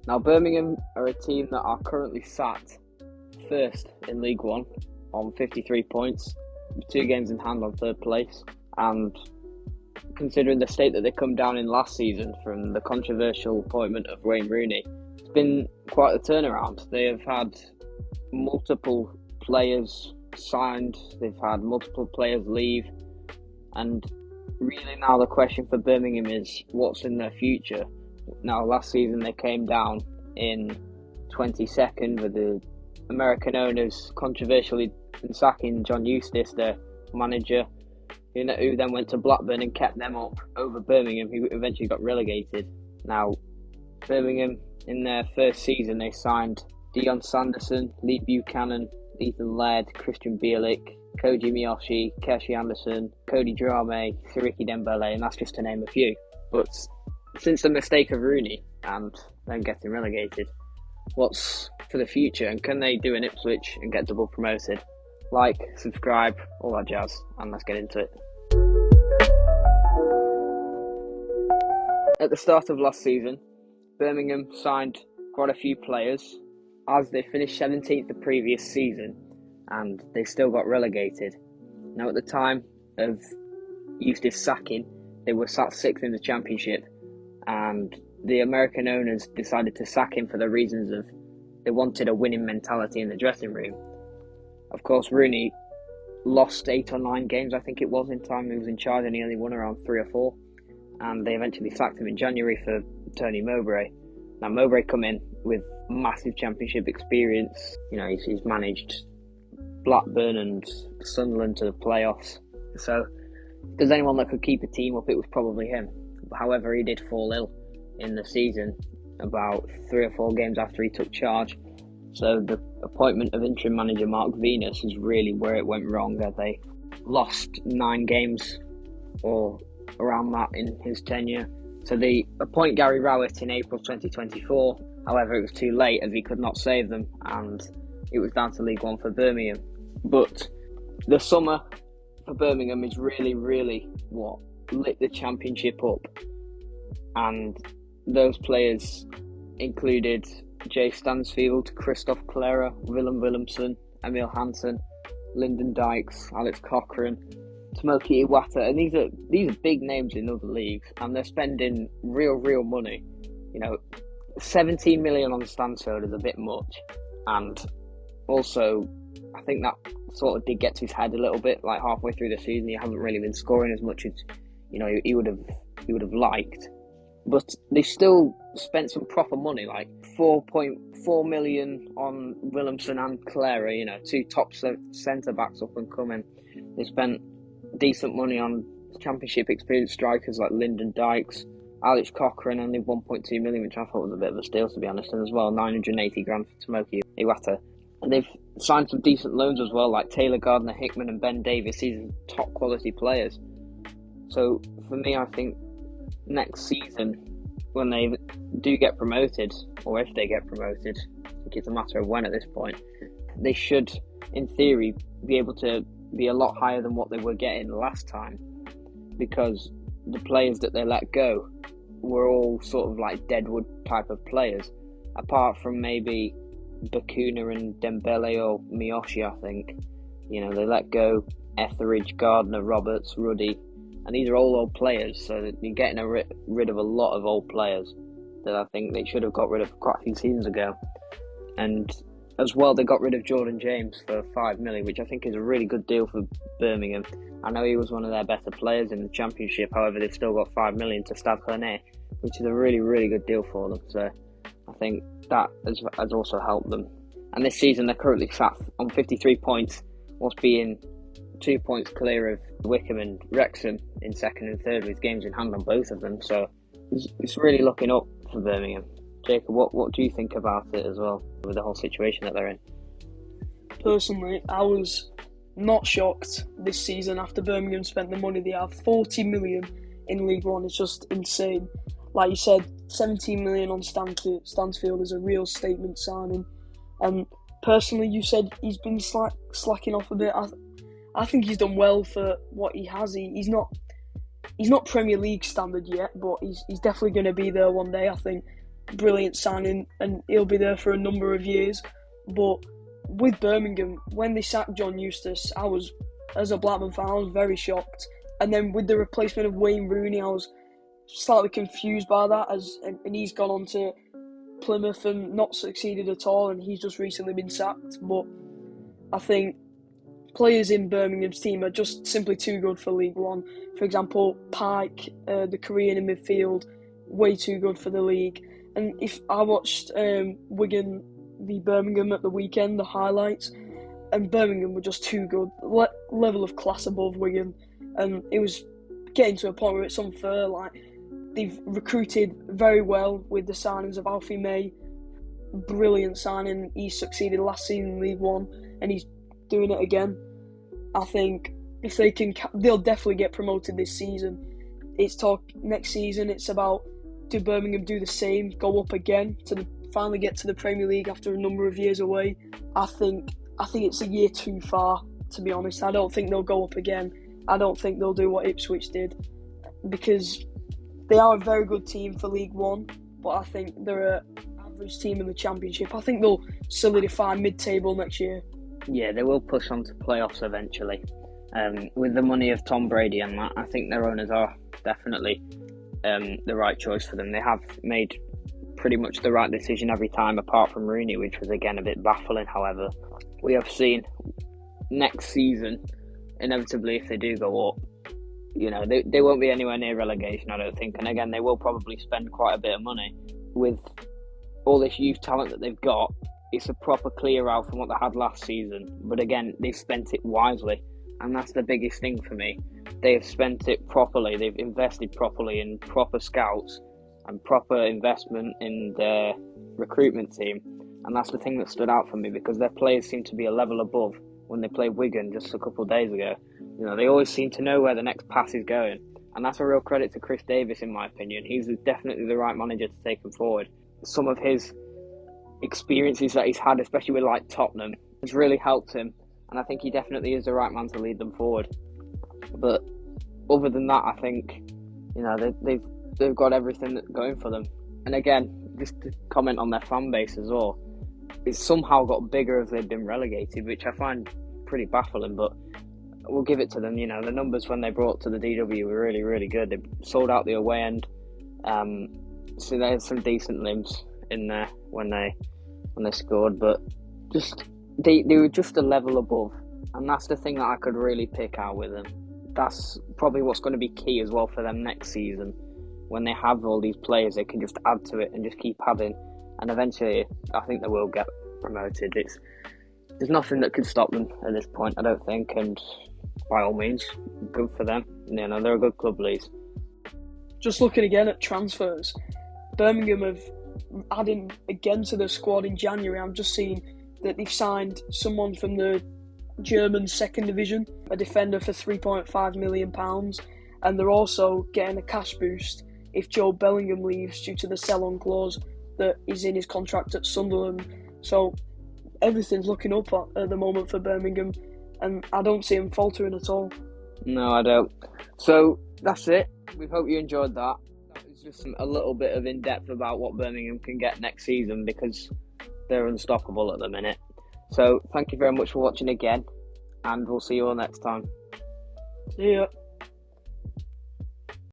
Now, Birmingham are a team that are currently sat first in League One on 53 points, 2 games in hand on third place, and considering the state that they come down in last season from the controversial appointment of Wayne Rooney, it's been quite a turnaround. They have had multiple players signed, they've had multiple players leave, and really now the question for Birmingham is what's in their future. Now, last season they came down in 22nd with the American owners controversially sacking John Eustace, their manager, who then went to Blackburn and kept them up over Birmingham, who eventually got relegated. Now, Birmingham, in their first season, they signed Dion Sanderson, Lee Buchanan, Ethan Laird, Christian Bielik, Koji Miyoshi, Keshi Anderson, Cody Drame, Siriki Dembele, and that's just to name a few. But since the mistake of Rooney and then getting relegated, what's for the future, and can they do an Ipswich and get double promoted? Like, subscribe, all that jazz, and let's get into it. At the start of last season, Birmingham signed quite a few players as they finished 17th the previous season, and they still got relegated. Now, at the time of Eustace sacking, they were sat 6th in the Championship, and the American owners decided to sack him for the reasons of they wanted a winning mentality in the dressing room. Of course, Rooney lost 8 or 9 games, I think it was, in time he was in charge, and he only won around 3 or 4. And they eventually sacked him in January for Tony Mowbray. Now, Mowbray come in with massive Championship experience. He's managed Blackburn and Sunderland to the playoffs. So, if there's anyone that could keep a team up, it was probably him. However, he did fall ill in the season about 3 or 4 games after he took charge. So the appointment of interim manager Mark Venus is really where it went wrong. They lost 9 games or around that in his tenure. So they appoint Gary Rowett in April 2024. However, it was too late as he could not save them, and it was down to League One for Birmingham. But the summer for Birmingham is really, really what lit the Championship up. And those players included Jay Stansfield, Christoph Clara, Willem Willemsen, Emil Hansen, Lyndon Dykes, Alex Cochrane, Tomoki Iwata, and these are big names in other leagues, and they're spending real money. 17 million on Stansfield is a bit much, and also I think that sort of did get to his head a little bit. Like halfway through the season, he hasn't really been scoring as much as he would have liked. But they still spent some proper money, like 4.4 million on Willemsen and Clara, 2 top centre-backs up and coming. They spent decent money on Championship experienced strikers like Lyndon Dykes, Alex Cochrane, only 1.2 million, which I thought was a bit of a steal, to be honest, and as well 980 grand for Tomoki Iwata. And they've signed some decent loans as well, like Taylor Gardner-Hickman and Ben Davies. These are top quality players. So for me, I think next season, when they do get promoted, or if they get promoted, I think it's a matter of when at this point, they should, in theory, be able to be a lot higher than what they were getting last time, because the players that they let go were all sort of like deadwood type of players, apart from maybe Bakuna and Dembele or Miyoshi, I think. They let go Etheridge, Gardner, Roberts, Ruddy, and these are all old players, so you're getting rid of a lot of old players that I think they should have got rid of quite a few seasons ago. And as well, they got rid of Jordan James for 5 million, which I think is a really good deal for Birmingham. I know he was one of their better players in the Championship, however, they've still got 5 million to Stade Rennais, which is a really, really good deal for them. So I think that has also helped them. And this season, they're currently sat on 53 points, whilst being 2 points clear of Wickham and Wrexham in second and third, with games in hand on both of them. So it's really looking up for Birmingham. Jacob, what do you think about it as well, with the whole situation that they're in? Personally, I was not shocked this season after Birmingham spent the money they have. 40 million in League One is just insane. Like you said, 17 million on Stansfield is a real statement signing. And personally, you said he's been slacking off a bit. I think he's done well for what he has. He's not Premier League standard yet, but he's definitely going to be there one day, I think. brilliant signing, and he'll be there for a number of years. But with Birmingham, when they sacked John Eustace, as a Blackburn fan, I was very shocked. And then with the replacement of Wayne Rooney, I was slightly confused by that, and he's gone on to Plymouth and not succeeded at all, and he's just recently been sacked. But I think players in Birmingham's team are just simply too good for League One. For example, Pike, the Korean in midfield, way too good for the league. And if I watched Wigan v Birmingham at the weekend, the highlights, and Birmingham were just too good, level of class above Wigan, and it was getting to a point where it's unfair. Like, they've recruited very well with the signings of Alfie May, brilliant signing. He succeeded last season in League One, and he's doing it again. I think if they can, they'll definitely get promoted this season. It's talk next season. It's about, do Birmingham do the same, go up again finally get to the Premier League after a number of years away? I think it's a year too far, to be honest. I don't think they'll go up again. I don't think they'll do what Ipswich did, because they are a very good team for League One, but I think they're an average team in the Championship. I think they'll solidify mid-table next year. Yeah, they will push on to playoffs eventually. With the money of Tom Brady and that, I think their owners are definitely the right choice for them. They have made pretty much the right decision every time, apart from Rooney, which was again a bit baffling. However, we have seen next season, inevitably, if they do go up, they won't be anywhere near relegation, I don't think. And again, they will probably spend quite a bit of money. With all this youth talent that they've got, it's a proper clear out from what they had last season. But again, they've spent it wisely, and that's the biggest thing for me. They have spent it properly. They've invested properly in proper scouts and proper investment in their recruitment team. And that's the thing that stood out for me, because their players seem to be a level above when they played Wigan just a couple of days ago. They always seem to know where the next pass is going. And that's a real credit to Chris Davis, in my opinion. He's definitely the right manager to take them forward. Some of his experiences that he's had, especially with like Tottenham, has really helped him. And I think he definitely is the right man to lead them forward. But other than that, I think, they've got everything going for them. And again, just to comment on their fan base as well, it's somehow got bigger as they've been relegated, which I find pretty baffling, but we'll give it to them. The numbers when they brought to the DW were really, really good. They sold out the away end, so they had some decent limbs in there when they scored, but just they were just a level above, and that's the thing that I could really pick out with them. That's probably what's going to be key as well for them next season. When they have all these players, they can just add to it and just keep adding, and eventually I think they will get promoted. There's nothing that could stop them at this point, I don't think, and by all means, good for them. They're a good club, Leeds. Just looking again at transfers, Birmingham have added again to the squad in January. I'm just seeing that they've signed someone from the German second division, a defender for £3.5 million, and they're also getting a cash boost if Joe Bellingham leaves due to the sell-on clause that is in his contract at Sunderland. So everything's looking up at the moment for Birmingham, and I don't see him faltering at all. No, I don't. So that's it. We hope you enjoyed that. That was just a little bit of in-depth about what Birmingham can get next season, because they're unstoppable at the minute. So thank you very much for watching again, and we'll see you all next time. See ya.